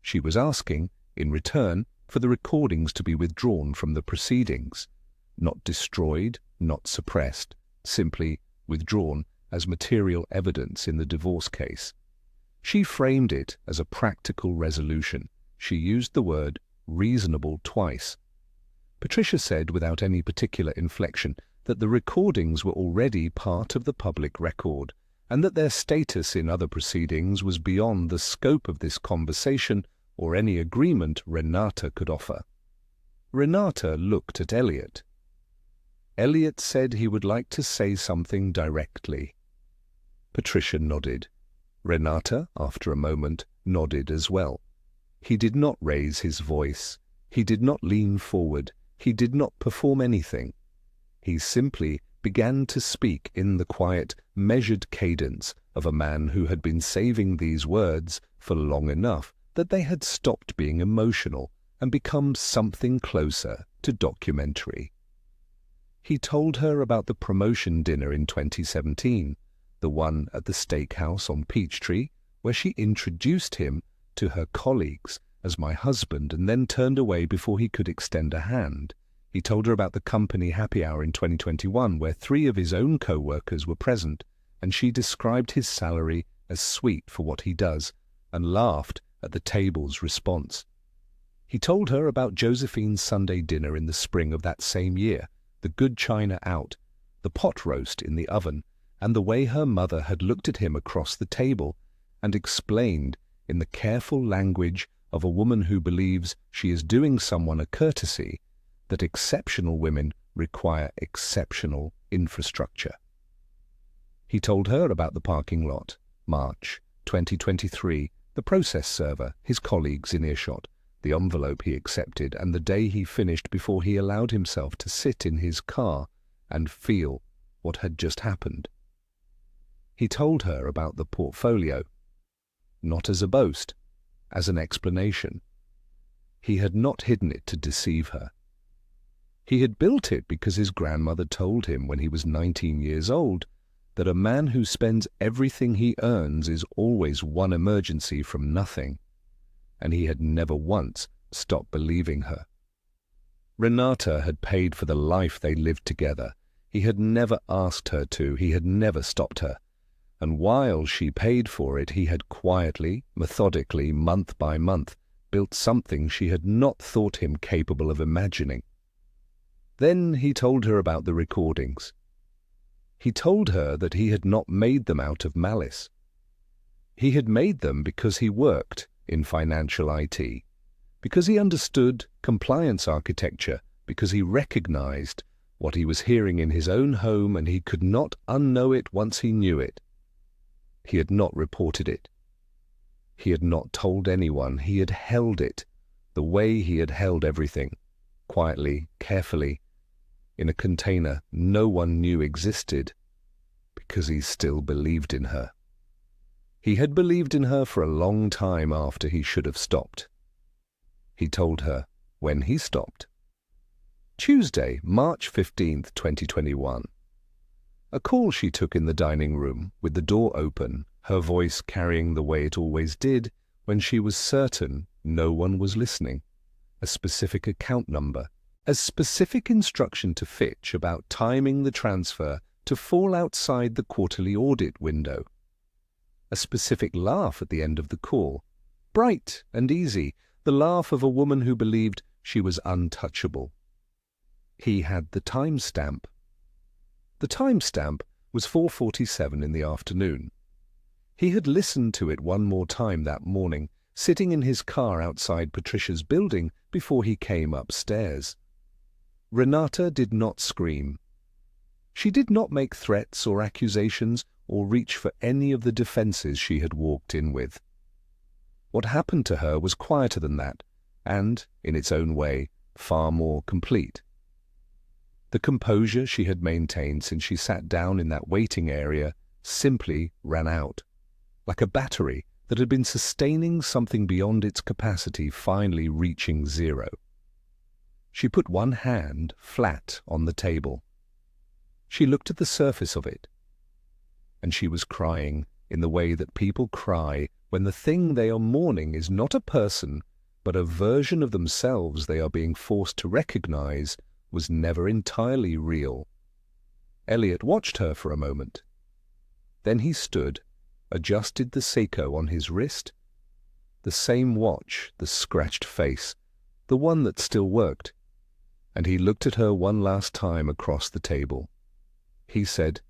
She was asking, in return, for the recordings to be withdrawn from the proceedings, not destroyed, not suppressed, simply withdrawn as material evidence in the divorce case. She framed it as a practical resolution. She used the word reasonable twice. Patricia said without any particular inflection that the recordings were already part of the public record, and that their status in other proceedings was beyond the scope of this conversation or any agreement Renata could offer. Renata looked at Elliot. Elliot said he would like to say something directly. Patricia nodded. Renata, after a moment, nodded as well. He did not raise his voice. He did not lean forward. He did not perform anything. He simply began to speak in the quiet, measured cadence of a man who had been saving these words for long enough that they had stopped being emotional and become something closer to documentary. He told her about the promotion dinner in 2017, the one at the steakhouse on Peachtree, where she introduced him to her colleagues as my husband and then turned away before he could extend a hand. He told her about the company happy hour in 2021, where 3 of his own co-workers were present, and she described his salary as sweet for what he does, and laughed at the table's response. He told her about Josephine's Sunday dinner in the spring of that same year, the good china out, the pot roast in the oven, and the way her mother had looked at him across the table and explained, in the careful language of a woman who believes she is doing someone a courtesy, that exceptional women require exceptional infrastructure. He told her about the parking lot, March 2023, the process server, his colleagues in earshot, the envelope he accepted, and the day he finished before he allowed himself to sit in his car and feel what had just happened. He told her about the portfolio, not as a boast, as an explanation. He had not hidden it to deceive her. He had built it because his grandmother told him when he was 19 years old that a man who spends everything he earns is always one emergency from nothing, and he had never once stopped believing her. Renata had paid for the life they lived together. He had never asked her to, he had never stopped her. And while she paid for it, he had quietly, methodically, month by month, built something she had not thought him capable of imagining. Then he told her about the recordings. He told her that he had not made them out of malice. He had made them because he worked in financial IT, because he understood compliance architecture, because he recognized what he was hearing in his own home and he could not unknow it once he knew it. He had not reported it. He had not told anyone. He had held it the way he had held everything, quietly, carefully, in a container no one knew existed, because he still believed in her. He had believed in her for a long time after he should have stopped. He told her when he stopped. Tuesday, March 15th, 2021. A call she took in the dining room, with the door open, her voice carrying the way it always did when she was certain no one was listening. A specific account number, a specific instruction to Fitch about timing the transfer to fall outside the quarterly audit window. A specific laugh at the end of the call, bright and easy, the laugh of a woman who believed she was untouchable. He had the timestamp. The timestamp was 4:47 in the afternoon. He had listened to it one more time that morning, sitting in his car outside Patricia's building before he came upstairs. Renata did not scream. She did not make threats or accusations or reach for any of the defenses she had walked in with. What happened to her was quieter than that, and, in its own way, far more complete. The composure she had maintained since she sat down in that waiting area simply ran out, like a battery that had been sustaining something beyond its capacity finally reaching zero. She put one hand flat on the table. She looked at the surface of it, and she was crying in the way that people cry when the thing they are mourning is not a person, but a version of themselves they are being forced to recognize was never entirely real. Elliot watched her for a moment. Then he stood, adjusted the Seiko on his wrist, the same watch, the scratched face, the one that still worked, and he looked at her one last time across the table. He said,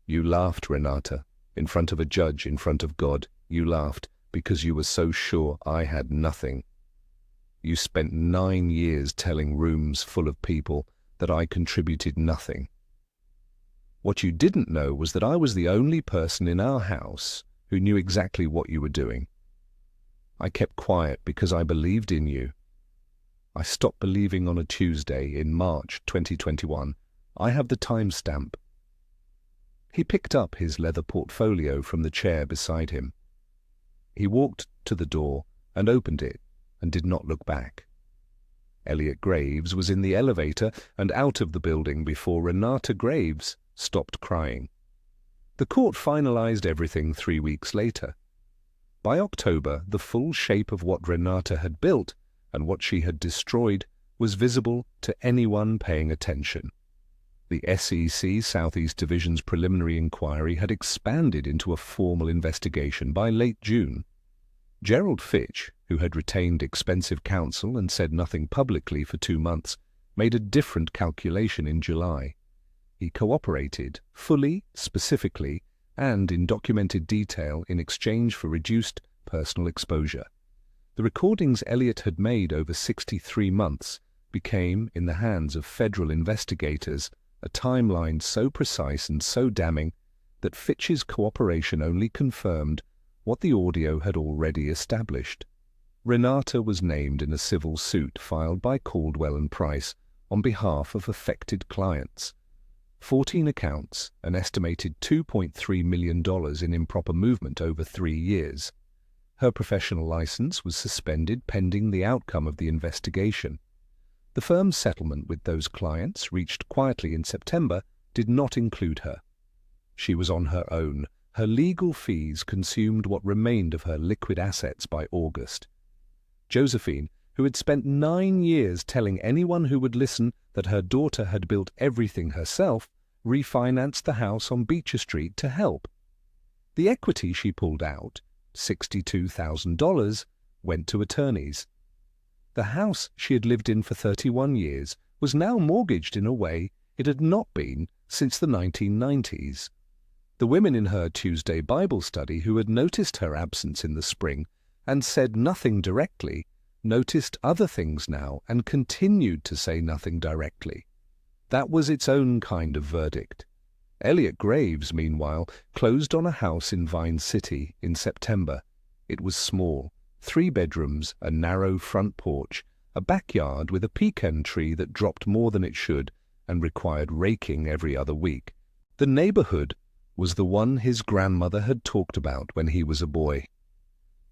"You laughed, Renata, in front of a judge, in front of God. You laughed because you were so sure I had nothing. You spent 9 years telling rooms full of people that I contributed nothing. What you didn't know was that I was the only person in our house who knew exactly what you were doing. I kept quiet because I believed in you. I stopped believing on a Tuesday in March 2021. I have the timestamp." He picked up his leather portfolio from the chair beside him. He walked to the door and opened it and did not look back. Elliot Graves was in the elevator and out of the building before Renata Graves stopped crying. The court finalized everything 3 weeks later. By October, the full shape of what Renata had built and what she had destroyed was visible to anyone paying attention. The SEC Southeast Division's preliminary inquiry had expanded into a formal investigation by late June. Gerald Fitch, who had retained expensive counsel and said nothing publicly for 2 months, made a different calculation in July. He cooperated fully, specifically, and in documented detail in exchange for reduced personal exposure. The recordings Elliot had made over 63 months became, in the hands of federal investigators, a timeline so precise and so damning that Fitch's cooperation only confirmed what the audio had already established. Renata was named in a civil suit filed by Caldwell and Price on behalf of affected clients. 14 accounts, an estimated $2.3 million in improper movement over 3 years. Her professional license was suspended pending the outcome of the investigation. The firm's settlement with those clients, reached quietly in September, did not include her. She was on her own. Her legal fees consumed what remained of her liquid assets by August. Josephine, who had spent 9 years telling anyone who would listen that her daughter had built everything herself, refinanced the house on Beecher Street to help. The equity she pulled out, $62,000, went to attorneys. The house she had lived in for 31 years was now mortgaged in a way it had not been since the 1990s. The women in her Tuesday Bible study who had noticed her absence in the spring and said nothing directly, noticed other things now and continued to say nothing directly. That was its own kind of verdict. Elliot Graves, meanwhile, closed on a house in Vine City in September. It was small, 3 bedrooms, a narrow front porch, a backyard with a pecan tree that dropped more than it should and required raking every other week. The neighborhood was the one his grandmother had talked about when he was a boy.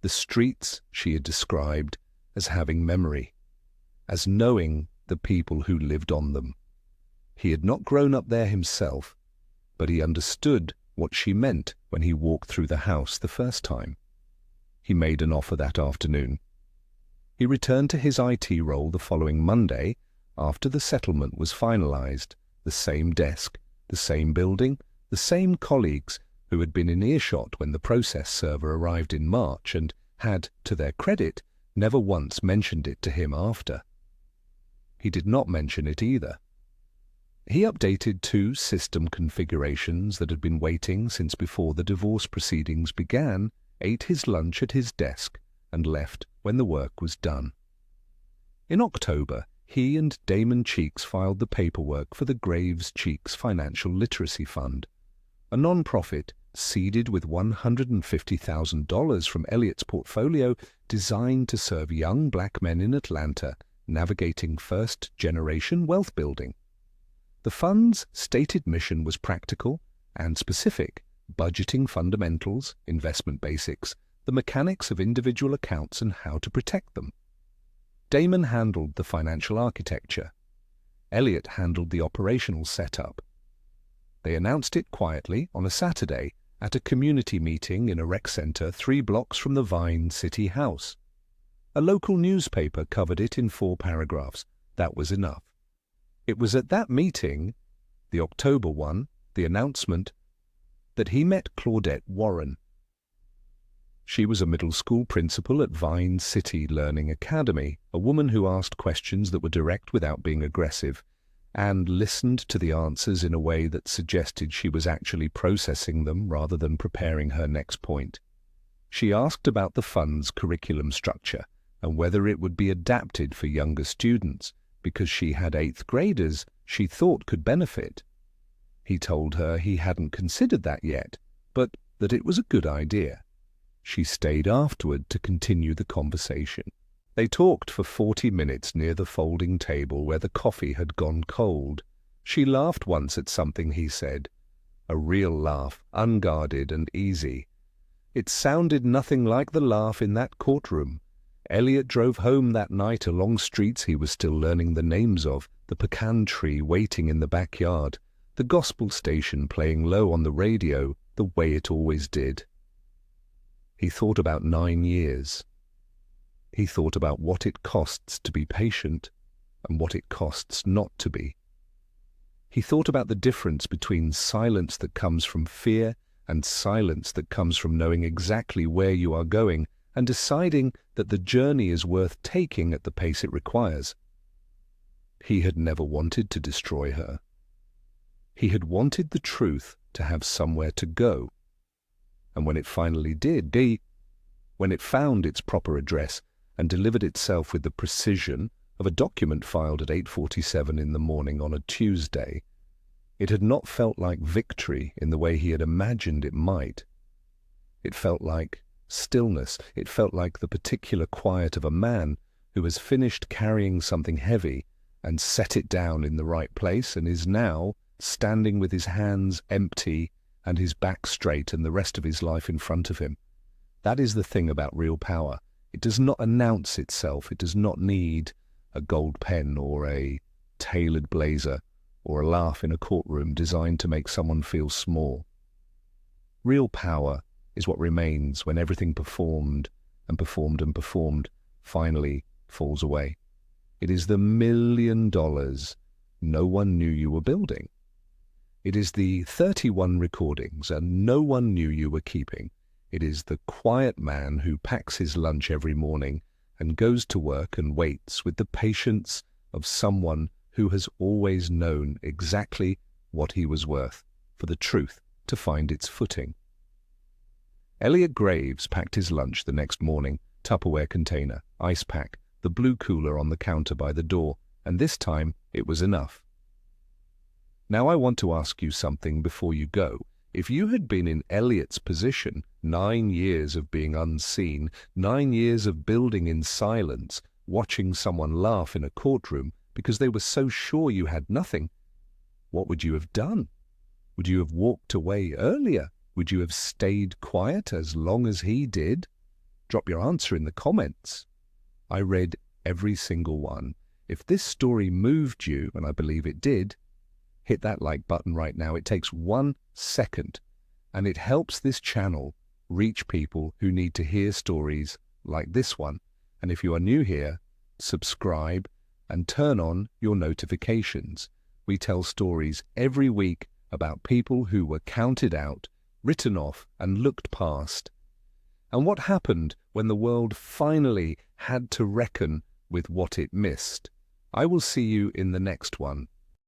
The streets she had described as having memory, as knowing the people who lived on them. He had not grown up there himself, but he understood what she meant when he walked through the house the first time. He made an offer that afternoon. He returned to his IT role the following Monday after the settlement was finalized, the same desk, the same building, the same colleagues who had been in earshot when the process server arrived in March and had, to their credit, never once mentioned it to him after. He did not mention it either. He updated 2 system configurations that had been waiting since before the divorce proceedings began, ate his lunch at his desk, and left when the work was done. In October, he and Damon Cheeks filed the paperwork for the Graves Cheeks Financial Literacy Fund, a non-profit seeded with $150,000 from Elliot's portfolio designed to serve young black men in Atlanta navigating first-generation wealth building. The fund's stated mission was practical and specific: budgeting fundamentals, investment basics, the mechanics of individual accounts and how to protect them. Damon handled the financial architecture. Elliot handled the operational setup. They announced it quietly on a Saturday at a community meeting in a rec center 3 blocks from the Vine City House. A local newspaper covered it in 4 paragraphs. That was enough. It was at that meeting, the October one, the announcement, that he met Claudette Warren. She was a middle school principal at Vine City Learning Academy, a woman who asked questions that were direct without being aggressive, and listened to the answers in a way that suggested she was actually processing them rather than preparing her next point. She asked about the fund's curriculum structure and whether it would be adapted for younger students, because she had 8th graders she thought could benefit. He told her he hadn't considered that yet, but that it was a good idea. She stayed afterward to continue the conversation. They talked for 40 minutes near the folding table where the coffee had gone cold. She laughed once at something he said. A real laugh, unguarded and easy. It sounded nothing like the laugh in that courtroom. Elliot drove home that night along streets he was still learning the names of, the pecan tree waiting in the backyard, the gospel station playing low on the radio the way it always did. He thought about 9 years. He thought about what it costs to be patient and what it costs not to be. He thought about the difference between silence that comes from fear and silence that comes from knowing exactly where you are going and deciding that the journey is worth taking at the pace it requires. He had never wanted to destroy her. He had wanted the truth to have somewhere to go. And when it finally did, when it found its proper address and delivered itself with the precision of a document filed at 8:47 in the morning on a Tuesday, it had not felt like victory in the way he had imagined it might. It felt like stillness. It felt like the particular quiet of a man who has finished carrying something heavy and set it down in the right place and is now standing with his hands empty and his back straight and the rest of his life in front of him. That is the thing about real power. It does not announce itself. It does not need a gold pen or a tailored blazer or a laugh in a courtroom designed to make someone feel small. Real power is what remains when everything performed and performed and performed finally falls away. It is the $1 million no one knew you were building. It is the 31 recordings and no one knew you were keeping. It is the quiet man who packs his lunch every morning and goes to work and waits with the patience of someone who has always known exactly what he was worth, for the truth to find its footing. Elliot Graves packed his lunch the next morning, Tupperware container, ice pack, the blue cooler on the counter by the door, and this time it was enough. Now I want to ask you something before you go. If you had been in Elliot's position, 9 years of being unseen, 9 years of building in silence, watching someone laugh in a courtroom because they were so sure you had nothing, what would you have done? Would you have walked away earlier? Would you have stayed quiet as long as he did? Drop your answer in the comments. I read every single one. If this story moved you, and I believe it did, hit that like button right now. It takes 1 second, and it helps this channel reach people who need to hear stories like this one. And if you are new here, subscribe and turn on your notifications. We tell stories every week about people who were counted out, written off, and looked past. And what happened when the world finally had to reckon with what it missed. I will see you in the next one.